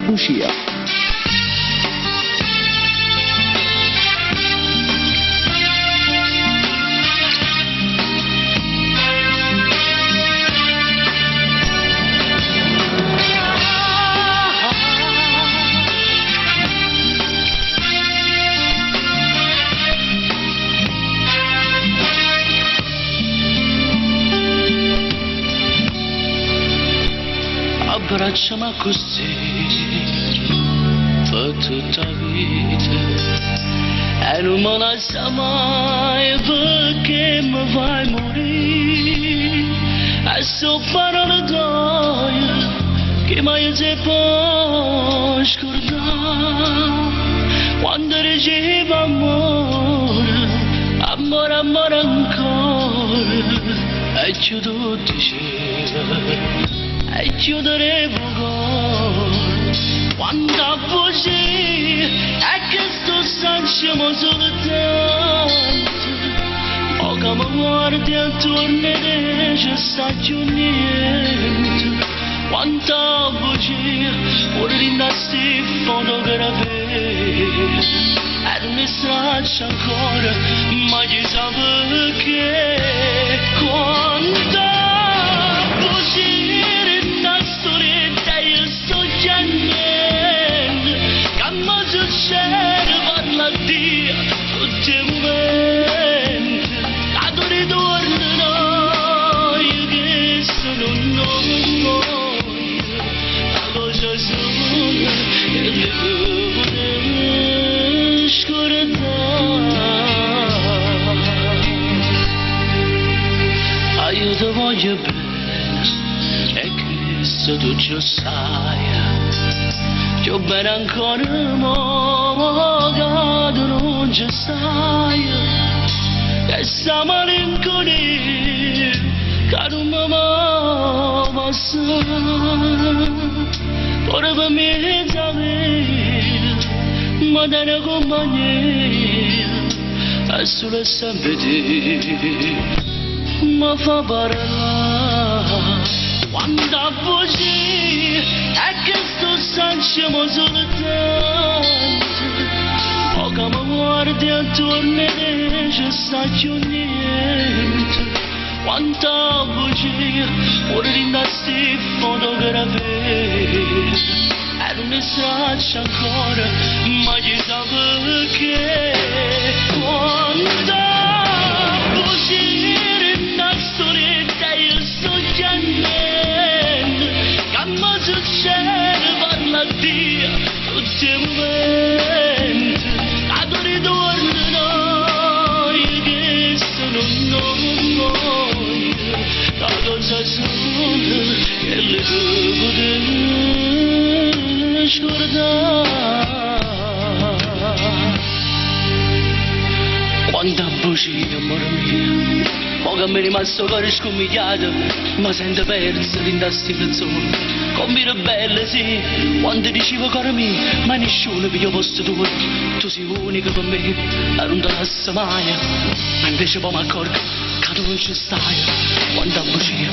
bugia. Abbracciami così per tutta la vita e non me la sa mai perché mi fai morire e so parole d'oia che mai si può scordare quando ricevo amore, amore, amore ancora e ci tu diceva e chiuderemo ancora quando così è che sto sanciamo soltanto o che mi guardi attorno e ci sta più niente quanta bugia pure rinassi fotografie e non mi straccia ancora ma chissà perché quanta bugia parla Dio tutti i momenti ad un ritorno noi che sono noi la cosa sola che le devo scordare io ti voglio bene e Cristo tu già sai più bene ancora mo che non ci stai e sta malinconia che non mi va passare ora per me sapere ma dare compagnia e solo sempre te mi fa parlare quando così è che sto sanciamo soltanto o che mi guardi attorno e ci sta più niente quanta bugia pure rinassi fotografie e non mi straccia ancora ma chissà perché quanta bugia rinassi e io sto chiamando che mi succede parla Dio tutti i momenti ad un ritorno noi che sono noi la cosa sola che le devo scordare quanta bugia amore mio mo che mi è rimasto cuore scomigliato ma sento perso in da situazione combina bella sì quando dicevo cuore mio ma nessuno più posto tuo tu sei unica per me e non te lascio mai ma invece poi mi accorgo che tu non ci stai quanta bugia